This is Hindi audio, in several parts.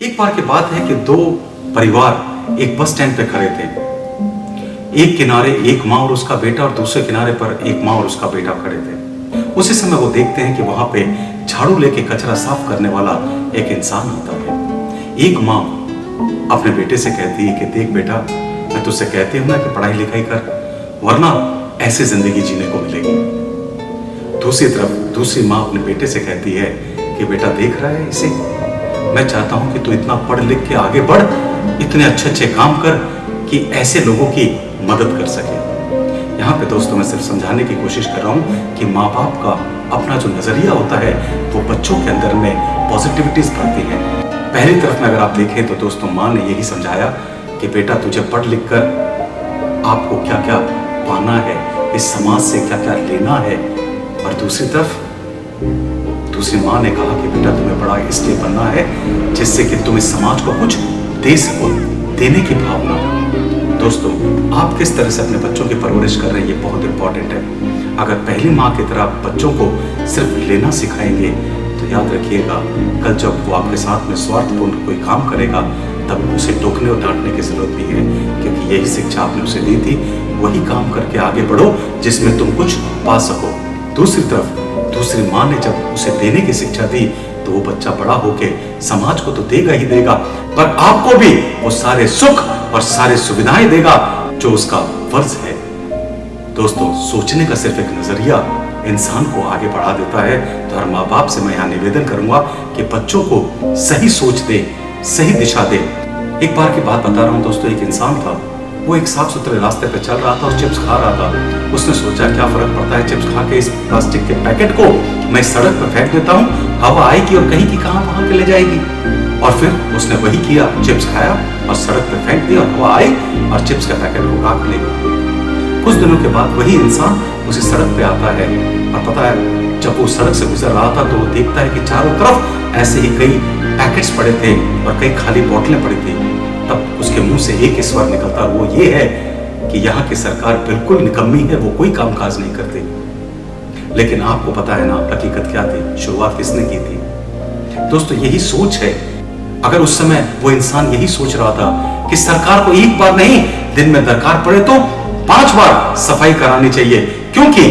एक बार की बात है कि दो परिवार एक बस स्टैंड पे खड़े थे। एक किनारे एक माँ और उसका बेटा और दूसरे किनारे पर एक माँ और उसका बेटा खड़े थे। उसी समय वो देखते हैं कि वहां पे झाड़ू लेके कचरा साफ करने वाला एक इंसान आता है। एक माँ अपने बेटे से कहती है कि देख बेटा, मैं तुझसे कहती हूं ना कि पढ़ाई लिखाई कर, वरना ऐसे जिंदगी जीने को मिलेगी। दूसरी तरफ दूसरी माँ अपने बेटे से कहती है कि बेटा देख रहा है इसे, मैं चाहता हूं कि तू इतना पढ़ लिख के आगे बढ़, इतने अच्छे अच्छे काम कर कि ऐसे लोगों की मदद कर सके। यहाँ पे दोस्तों मैं सिर्फ समझाने की कोशिश कर रहा हूँ कि माँ बाप का अपना जो नजरिया होता है वो बच्चों के अंदर में पॉजिटिविटीज भरती है। पहली तरफ में अगर आप देखें तो दोस्तों माँ ने यही समझाया कि बेटा तुझे पढ़ लिख कर आपको क्या क्या पाना है, इस समाज से क्या क्या लेना है। और दूसरी तरफ दूसरी माँ ने कहा कि बेटा तुम्हें बड़ा इसलिए बनना है जिससे कि तुम इस समाज को कुछ दे सको, देने की भावना। दोस्तों आप किस तरह से अपने बच्चों की परवरिश कर रहे हैं ये बहुत इंपॉर्टेंट है। अगर पहली माँ की तरह बच्चों को सिर्फ लेना सिखाएंगे तो याद रखिएगा कल जब वो आपके साथ में स्वार्थपूर्ण कोई काम करेगा तब उसे टोकने और डांटने की जरूरत भी है, क्योंकि यही शिक्षा आपने उसे दी थी। वही काम करके आगे बढ़ो जिसमें तुम कुछ पा सको। दूसरी तरफ दूसरी माँ ने जब उसे देने की शिक्षा दी तो वो बच्चा बड़ा होके समाज को तो देगा ही देगा, पर आपको भी वो सारे सुख और सारे सुविधाएं देगा जो उसका फर्ज है। दोस्तों सोचने का सिर्फ एक नजरिया इंसान को आगे बढ़ा देता है। तो हर माँ बाप से मैं यहाँ निवेदन करूंगा कि बच्चों को सही सोच दे, सही दिशा दे। एक बार की बात बता रहा हूँ दोस्तों, एक इंसान था, वो एक साफ सुथरे रास्ते पे चल रहा था और चिप्स खा रहा था। उसने सोचा क्या फर्क पड़ता है चिप्स खा के इस प्लास्टिक के पैकेट को मैं सड़क पर फेंक देता हूँ, हवा आएगी और कहीं की कहां वहां के ले जाएगी। और फिर उसने वही किया, चिप्स खाया और सड़क पर फेंक दिया, हवा आई और चिप्स के पैकेट को काट ले गई। कुछ दिनों के बाद वही इंसान उसी सड़क पे आता है और पता है जब वो सड़क से गुजर रहा था तो वो देखता है कि चारों तरफ ऐसे ही कई पैकेट्स पड़े थे और कई खाली बोतलें पड़ी थी। तब उसके मुंह से एक स्वर निकलता, वो ये है कि यहाँ की सरकार बिल्कुल निकम्मी है, वो कोई कामकाज नहीं करती। लेकिन आपको पता है ना हकीकत क्या थी, शुरुआत किसने की थी? दोस्तों यही सोच है। अगर उस समय वो इंसान यही सोच रहा था कि सरकार को एक बार नहीं दिन में दरकार पड़े तो 5 बार सफाई करानी चाहिए, क्योंकि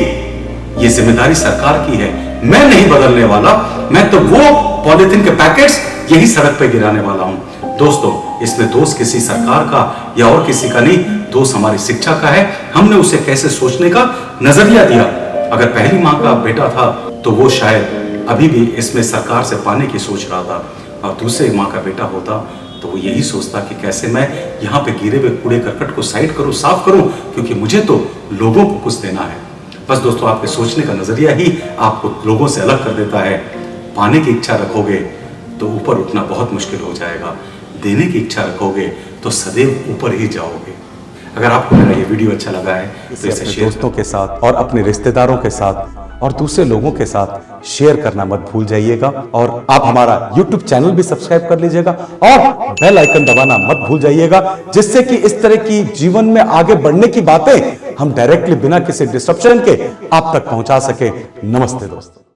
ये जिम्मेदारी सरकार की है, मैं नहीं बदलने वाला, मैं तो वो पॉलिथीन के पैकेट्स यही सड़क पे गिराने वाला हूं। दोस्तों इसमें दोष किसी सरकार का या और किसी का नहीं, दोष हमारी शिक्षा का है। हमने उसे कैसे सोचने का नजरिया दिया। अगर पहली माँ का बेटा था तो वो शायद अभी भी इसमें सरकार से पाने की सोच रहा था, और दूसरे माँ का बेटा होता तो वो यही सोचता कि कैसे मैं यहाँ पे गिरे हुए कूड़े करकट को साइड करूँ, साफ करूँ, क्योंकि मुझे तो लोगों को कुछ देना है। बस दोस्तों आपके सोचने का नजरिया ही आपको लोगों से अलग कर देता है। पाने की इच्छा रखोगे तो ऊपर उठना बहुत मुश्किल हो जाएगा, देने की इच्छा रखोगे तो सदैव ऊपर ही जाओगे। अगर आपको मेरा ये वीडियो अच्छा लगा है तो इसे शेयर दोस्तों के साथ और अपने रिश्तेदारों के साथ और दूसरे लोगों के साथ शेयर करना मत भूल जाइएगा। और आप हमारा YouTube चैनल भी सब्सक्राइब कर लीजिएगा और बेल आइकन दबाना मत भूल जाइएगा, जिससे कि इस तरह की जीवन में आगे बढ़ने की बातें हम डायरेक्टली बिना किसी डिस्ट्रप्शन के आप तक पहुंचा सके। नमस्ते दोस्तों।